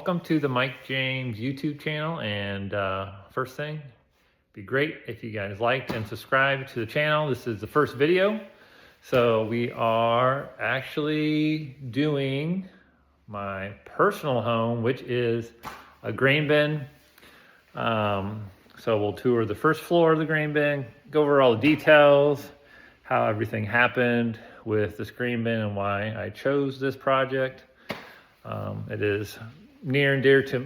Welcome to the Mike James YouTube channel. And first thing, be great if you guys liked and subscribed to the channel. This is the first video. So we are actually doing my personal home, which is a grain bin. So we'll tour the first floor of the grain bin, go over all the details, how everything happened with this grain bin and why I chose this project. It is near and dear to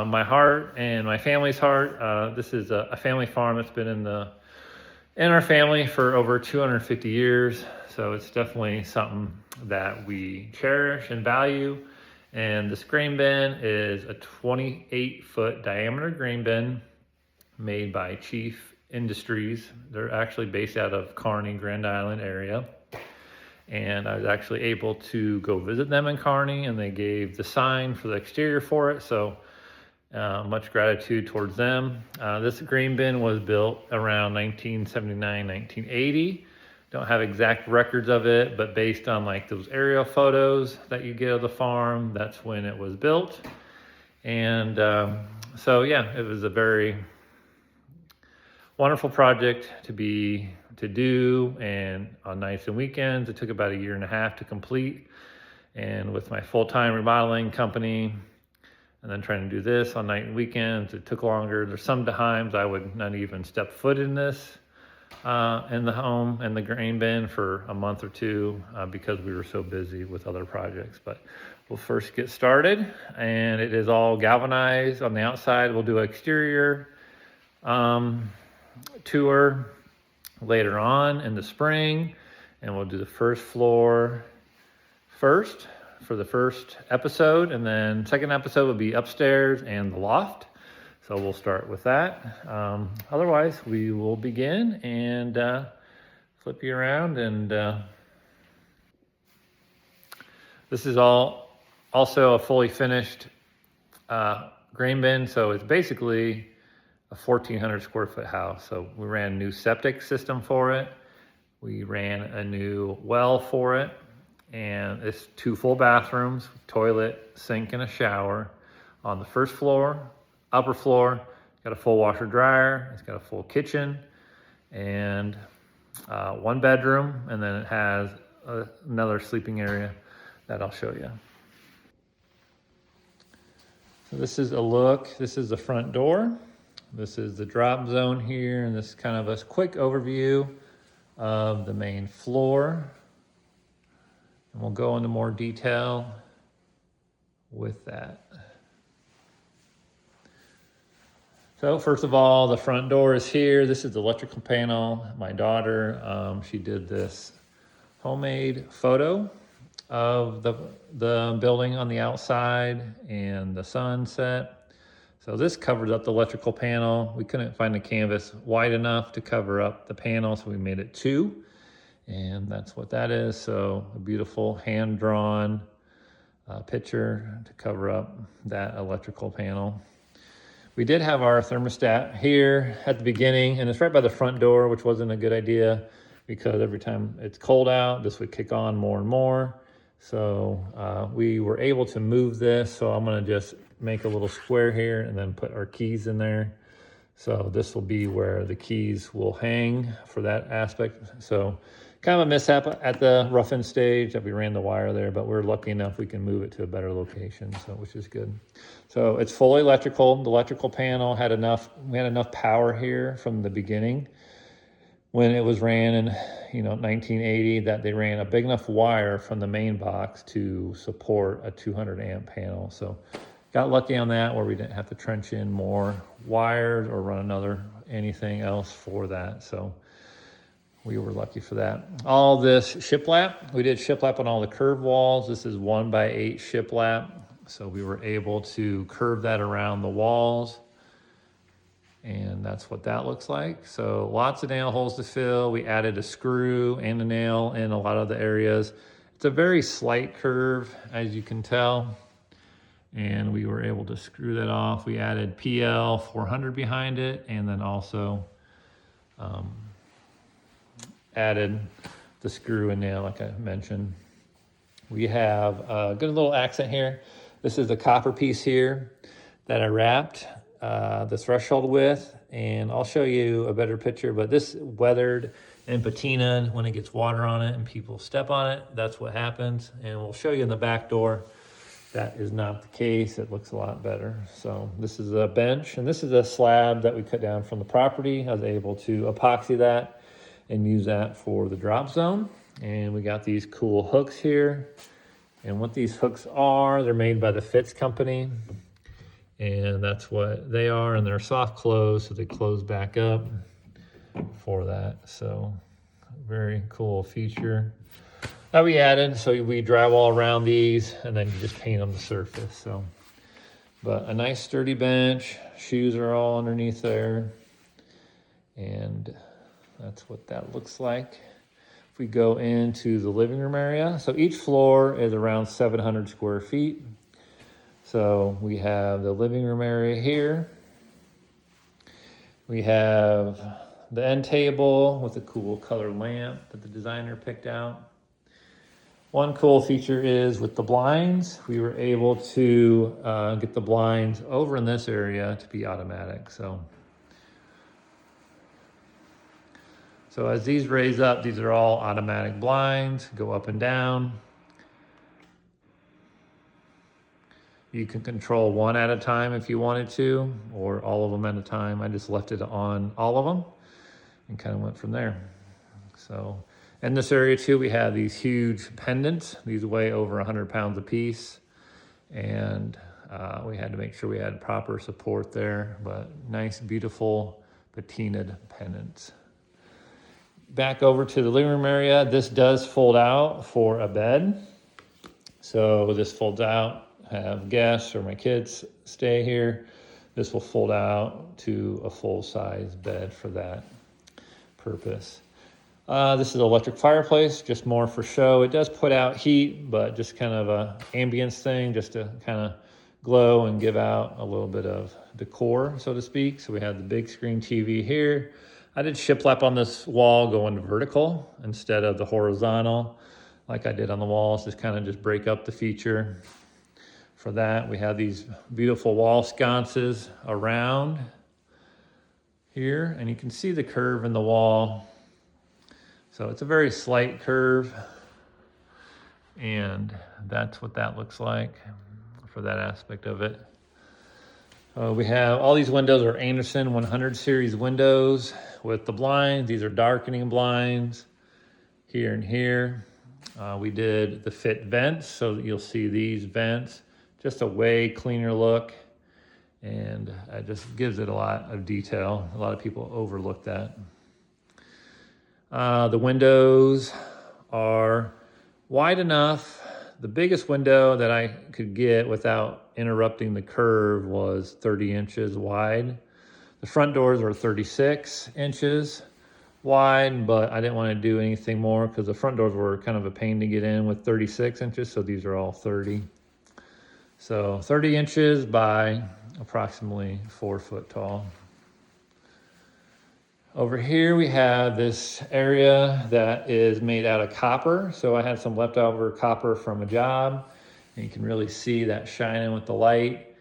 my heart and my family's heart. This is a family farm that's been in our family for over 250 years. So it's definitely something that we cherish and value. And this grain bin is a 28-foot diameter grain bin made by Chief Industries. They're actually based out of Kearney, Grand Island area. And I was actually able to go visit them in Kearney, and they gave the sign for the exterior for it. So much gratitude towards them. This grain bin was built around 1979, 1980. Don't have exact records of it, but based on like those aerial photos that you get of the farm, that's when it was built. And so yeah, it was a very wonderful project to do, and on nights and weekends. It took about 1.5 years to complete. And with my full-time remodeling company, and then trying to do this on night and weekends, it took longer. There's some times I would not even step foot in this, in the home and the grain bin for a month or two, because we were so busy with other projects. But we'll first get started, and it is all galvanized on the outside. We'll do an exterior tour later on in the spring, and we'll do the first floor first for the first episode, and then second episode will be upstairs and the loft. So we'll start with that. Otherwise, we will begin and flip you around. And this is also a fully finished grain bin. So it's basically a 1,400 square foot house. So we ran a new septic system for it. We ran a new well for it. And it's 2 full bathrooms, toilet, sink, and a shower on the first floor. Upper floor, got a full washer dryer. It's got a full kitchen and 1 bedroom. And then it has another sleeping area that I'll show you. So this is a look. This is the front door. This is the drop zone here, and this is kind of a quick overview of the main floor. And we'll go into more detail with that. So first of all, the front door is here. This is the electrical panel. My daughter, she did this homemade photo of the building on the outside and the sunset. So this covers up the electrical panel. We couldn't find the canvas wide enough to cover up the panel, so we made it 2. And that's what that is. So a beautiful hand-drawn picture to cover up that electrical panel. We did have our thermostat here at the beginning, and it's right by the front door, which wasn't a good idea because every time it's cold out, this would kick on more and more. So we were able to move this. So I'm gonna just make a little square here and then put our keys in there. So this will be where the keys will hang for that aspect. So kind of a mishap at the rough-in stage that we ran the wire there, but we're lucky enough we can move it to a better location, so which is good. So it's fully electrical. The electrical panel had we had enough power here from the beginning when it was ran in 1980, that they ran a big enough wire from the main box to support a 200 amp panel. So got lucky on that, where we didn't have to trench in more wires or run anything else for that. So we were lucky for that. All this shiplap, we did shiplap on all the curved walls. This is 1x8 shiplap. So we were able to curve that around the walls. And that's what that looks like. So lots of nail holes to fill. We added a screw and a nail in a lot of the areas. It's a very slight curve, as you can tell. And we were able to screw that off. We added PL 400 behind it, and then also added the screw and nail like I mentioned. We have a good little accent here. This is the copper piece here that I wrapped the threshold with, and I'll show you a better picture, but this weathered and patinaed when it gets water on it and people step on it. That's what happens, and we'll show you in the back door. That is not the case. It looks a lot better. So this is a bench, and this is a slab that we cut down from the property. I was able to epoxy that and use that for the drop zone. And we got these cool hooks here. And what these hooks are, they're made by the Fitz company. And that's what they are, and they're soft close, so they close back up for that. So very cool feature that we added. So we drywall around these, and then you just paint on the surface. So, but a nice sturdy bench. Shoes are all underneath there, and that's what that looks like. If we go into the living room area, so each floor is around 700 square feet. So we have the living room area here. We have the end table with a cool color lamp that the designer picked out. One cool feature is with the blinds, we were able to get the blinds over in this area to be automatic. So as these raise up, these are all automatic blinds, go up and down. You can control one at a time if you wanted to, or all of them at a time. I just left it on all of them and kind of went from there. So in this area too, we have these huge pendants. These weigh over 100 pounds a piece. And we had to make sure we had proper support there, but nice, beautiful patinaed pendants. Back over to the living room area. This does fold out for a bed. So this folds out. Have guests or my kids stay here. This will fold out to a full-size bed for that purpose. This is an electric fireplace, just more for show. It does put out heat, but just kind of a ambience thing, just to kind of glow and give out a little bit of decor, so to speak. So we have the big screen TV here. I did shiplap on this wall going vertical instead of the horizontal like I did on the walls, just kind of just break up the feature. For that, we have these beautiful wall sconces around here, and you can see the curve in the wall. So it's a very slight curve, and that's what that looks like for that aspect of it. We have all these windows are Andersen 100 series windows with the blinds. These are darkening blinds here and here. We did the fit vents, so that you'll see these vents. Just a way cleaner look, and it just gives it a lot of detail. A lot of people overlook that. The windows are wide enough. The biggest window that I could get without interrupting the curve was 30 inches wide. The front doors are 36 inches wide, but I didn't want to do anything more because the front doors were kind of a pain to get in with 36 inches, so these are all 30. So 30 inches by approximately 4 foot tall. Over here we have this area that is made out of copper. So I had some leftover copper from a job, and you can really see that shining with the light.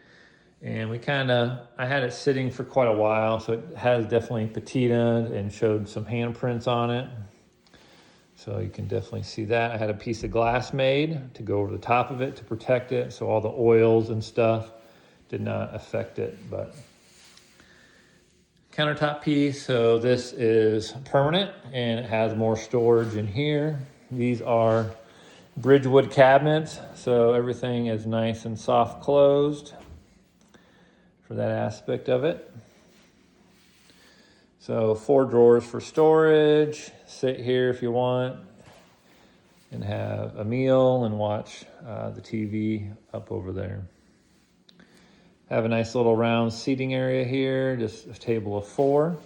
And I had it sitting for quite a while, so it has definitely patinaed and showed some handprints on it. So you can definitely see that. I had a piece of glass made to go over the top of it to protect it, so all the oils and stuff did not affect it. But countertop piece, so this is permanent and it has more storage in here. These are Bridgewood cabinets, so everything is nice and soft closed for that aspect of it. So 4 drawers for storage. Sit here if you want and have a meal and watch the TV up over there. Have a nice little round seating area here, just a table of 4.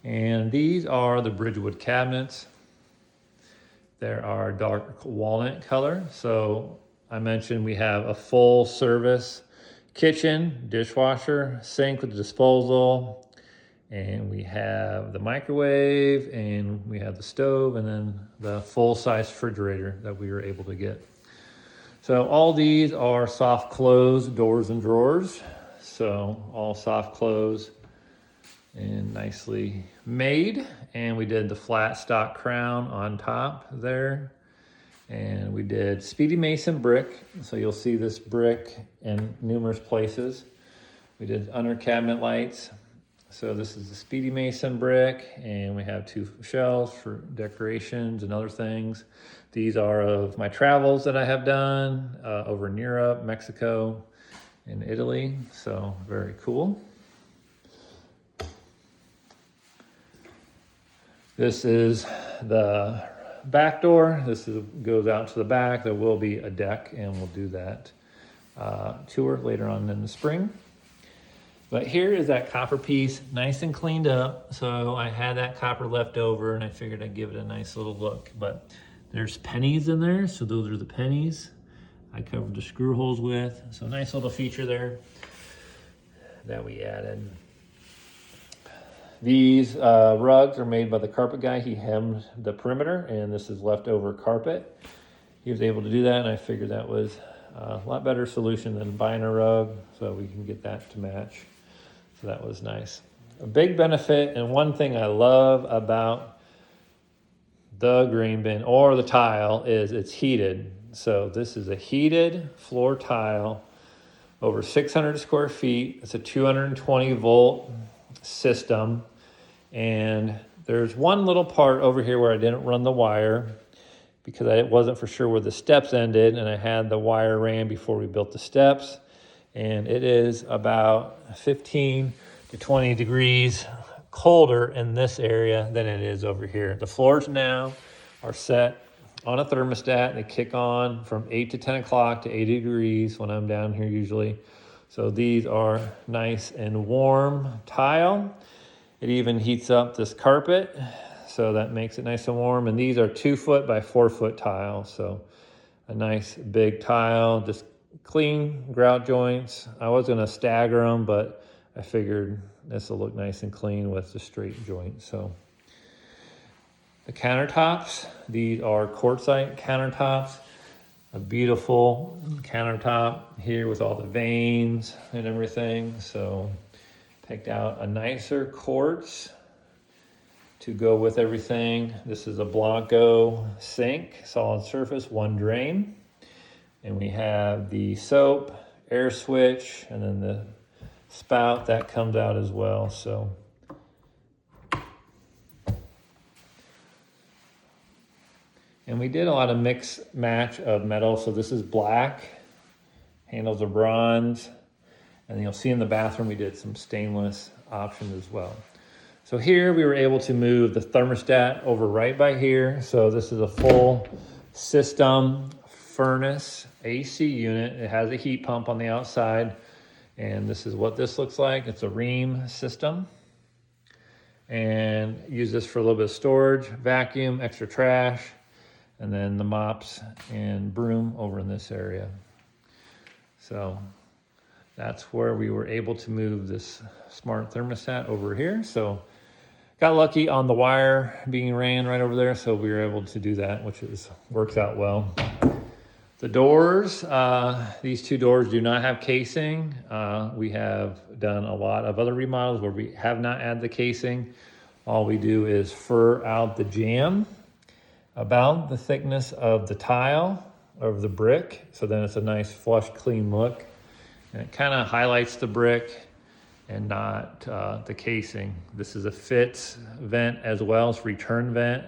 And these are the Bridgewood cabinets. There are dark walnut color. So I mentioned we have a full service kitchen, dishwasher, sink with disposal, and we have the microwave, and we have the stove, and then the full-size refrigerator that we were able to get. So all these are soft close doors and drawers. So all soft close and nicely made. And we did the flat stock crown on top there. And we did Speedy Mason brick. So you'll see this brick in numerous places. We did under cabinet lights. So this is the Speedy Mason brick, and we have 2 shelves for decorations and other things. These are of my travels that I have done over in Europe, Mexico, and Italy. So very cool. This is the back door. Goes out to the back. There will be a deck, and we'll do that tour later on in the spring. But here is that copper piece, nice and cleaned up. So I had that copper left over, and I figured I'd give it a nice little look. But there's pennies in there, so those are the pennies I covered the screw holes with. So nice little feature there that we added. These rugs are made by the carpet guy. He hemmed the perimeter, and this is leftover carpet. He was able to do that, and I figured that was a lot better solution than buying a rug, so we can get that to match. So that was nice. A big benefit, and one thing I love about the green bin or the tile is it's heated. So this is a heated floor tile over 600 square feet. It's a 220 volt system. And there's one little part over here where I didn't run the wire because I wasn't for sure where the steps ended, and I had the wire ran before we built the steps. And it is about 15 to 20 degrees colder in this area than it is over here. The floors now are set on a thermostat. They kick on from 8 to 10 o'clock to 80 degrees when I'm down here usually. So these are nice and warm tile. It even heats up this carpet, so that makes it nice and warm. And these are 2 foot by 4 foot tile. So a nice big tile, just clean grout joints. I was gonna stagger them, but I figured this will look nice and clean with the straight joint. So the countertops, these are quartzite countertops. A beautiful countertop here with all the veins and everything. So picked out a nicer quartz to go with everything. This is a Blanco sink, solid surface, 1 drain. And we have the soap, air switch, and then the spout that comes out as well. So and we did a lot of mix match of metal. So this is black, handles are bronze, and you'll see in the bathroom we did some stainless options as well. So here we were able to move the thermostat over right by here. So this is a full system furnace AC unit. It has a heat pump on the outside, and this is what this looks like. It's a Rheem system, and use this for a little bit of storage, vacuum, extra trash, and then the mops and broom over in this area. So that's where we were able to move this smart thermostat over here. So got lucky on the wire being ran right over there, so we were able to do that, which works out well. The doors, these 2 doors do not have casing. We have done a lot of other remodels where we have not added the casing. All we do is fur out the jamb about the thickness of the tile of the brick. So then it's a nice flush, clean look. And it kind of highlights the brick and not the casing. This is a Fitz vent as well, it's return vent.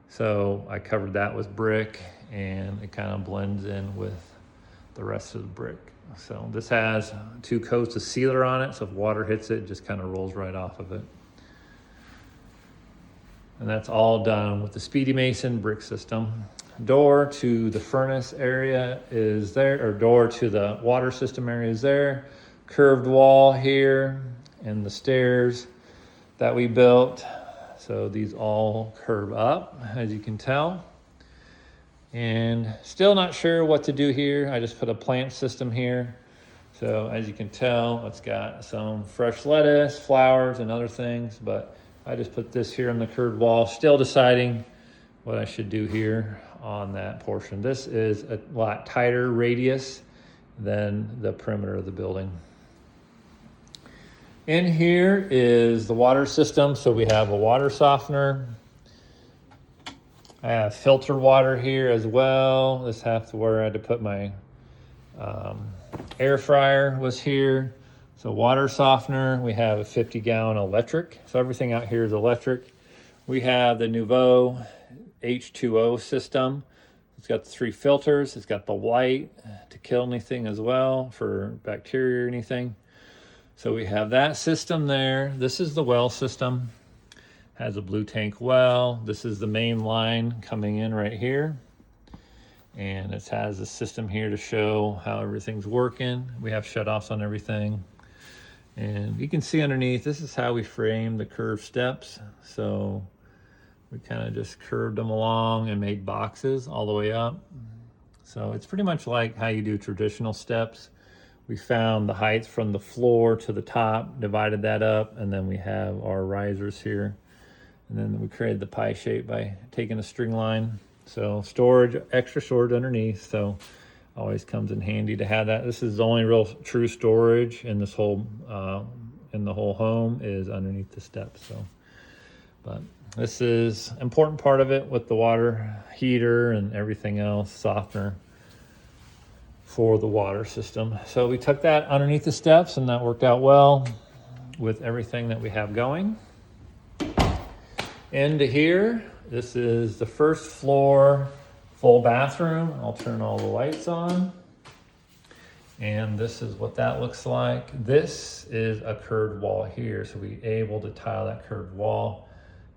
So I covered that with brick, and it kind of blends in with the rest of the brick. So this has 2 coats of sealer on it, so if water hits it, it just kind of rolls right off of it. And that's all done with the Speedy Mason brick system. Door to the furnace area is there, or door to the water system area is there. Curved wall here, and the stairs that we built. So these all curve up, as you can tell. And still not sure what to do here. I just put a plant system here. So as you can tell, it's got some fresh lettuce, flowers, and other things, but I just put this here on the curved wall, still deciding what I should do here on that portion. This is a lot tighter radius than the perimeter of the building. In here is the water system. So we have a water softener. I have filter water here as well. This has to where I had to put my air fryer was here. So water softener, we have a 50-gallon electric. So everything out here is electric. We have the Nouveau H2O system. It's got the 3 filters. It's got the light to kill anything as well for bacteria or anything. So we have that system there. This is the well system. Has a blue tank well. This is the main line coming in right here. And it has a system here to show how everything's working. We have shutoffs on everything. And you can see underneath, this is how we frame the curved steps. So we kind of just curved them along and made boxes all the way up. So it's pretty much like how you do traditional steps. We found the heights from the floor to the top, divided that up, and then we have our risers here. And then we created the pie shape by taking a string line. So storage, extra storage underneath. So always comes in handy to have that. This is the only real true storage in this whole in the whole home is underneath the steps. So, but this is an important part of it with the water heater and everything else, softener for the water system. So we took that underneath the steps, and that worked out well with everything that we have going. Into here, this is the first floor full bathroom. I'll turn all the lights on. And this is what that looks like. This is a curved wall here. So we're able to tile that curved wall.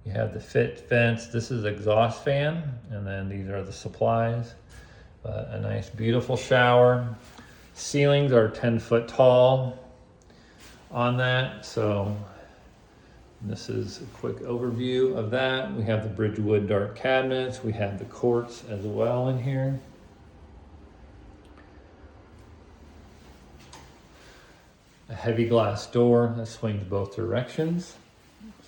You have the fit fence. This is exhaust fan. And then these are the supplies. But a nice, beautiful shower. Ceilings are 10 foot tall on that. So this is a quick overview of that. We have the Bridgewood dark cabinets. We have the quartz as well in here. A heavy glass door that swings both directions.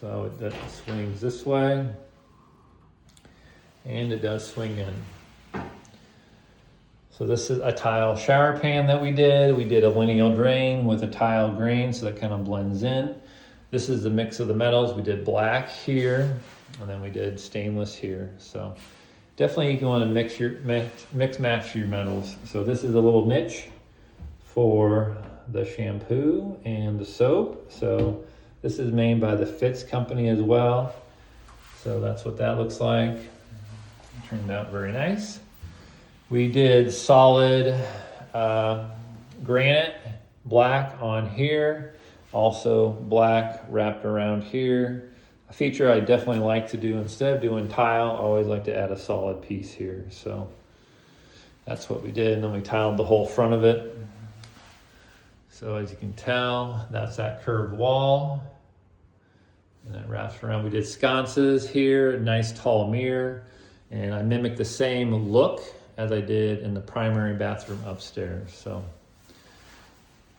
So it swings this way, and it does swing in. So this is a tile shower pan that we did. We did a lineal drain with a tile grain, so that kind of blends in. This is the mix of the metals. We did black here, and then we did stainless here. So definitely you want to mix match your metals. So this is a little niche for the shampoo and the soap. So this is made by the Fitz company as well. So that's what that looks like. Turned out very nice. We did solid granite black on here. Also black wrapped around here. A feature I definitely like to do instead of doing tile, I always like to add a solid piece here. So that's what we did. And then we tiled the whole front of it. So as you can tell, that's that curved wall. And it wraps around. We did sconces here, a nice tall mirror. And I mimicked the same look as I did in the primary bathroom upstairs. So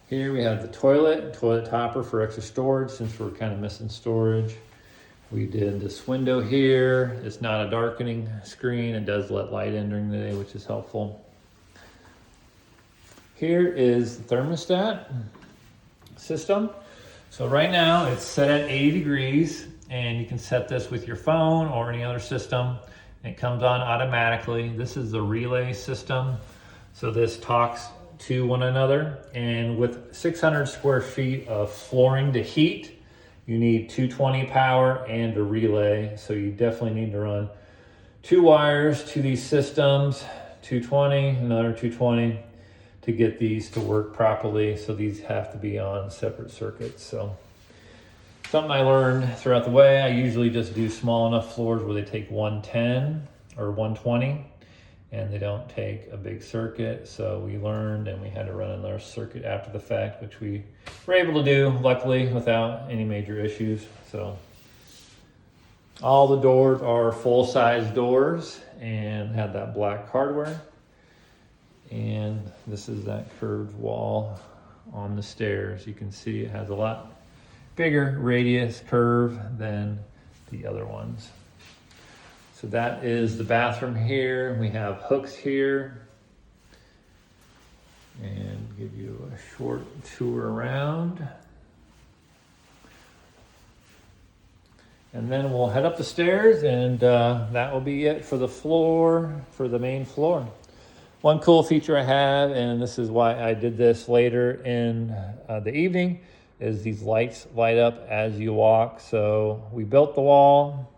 here we have the toilet topper for extra storage since we're kind of missing storage. We did this window here. It's not a darkening screen. It does let light in during the day, which is helpful. Here is the thermostat system. So right now it's set at 80 degrees, and you can set this with your phone or any other system. It comes on automatically. This is the relay system. So this talks to one another, and with 600 square feet of flooring to heat, you need 220 power and a relay. So you definitely need to run 2 wires to these systems, 220, another 220 to get these to work properly. So these have to be on separate circuits. So something I learned throughout the way, I usually just do small enough floors where they take 110 or 120 and they don't take a big circuit. So we learned, and we had to run another circuit after the fact, which we were able to do, luckily, without any major issues. So all the doors are full-size doors and have that black hardware. And this is that curved wall on the stairs. You can see it has a lot bigger radius curve than the other ones. So that is the bathroom here. We have hooks here. And give you a short tour around. And then we'll head up the stairs, and that will be it for the floor, for the main floor. One cool feature I have, and this is why I did this later in the evening, is these lights light up as you walk. So we built the wall,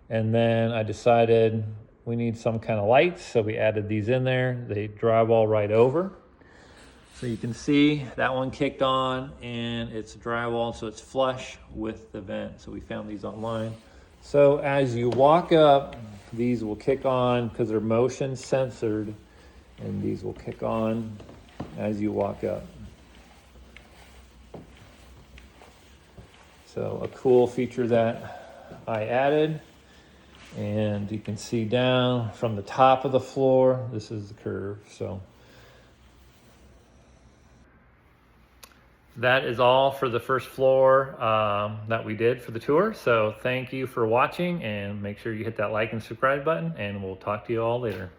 and then I decided we need some kind of lights, so we added these in there. They drywall right over. So you can see that one kicked on, and it's drywall, so it's flush with the vent. So we found these online. So as you walk up, these will kick on because they're motion censored, and these will kick on as you walk up. So a cool feature that I added. And you can see down from the top of the floor, this is the curve. So that is all for the first floor that we did for the tour. So thank you for watching, and make sure you hit that like and subscribe button, and we'll talk to you all later.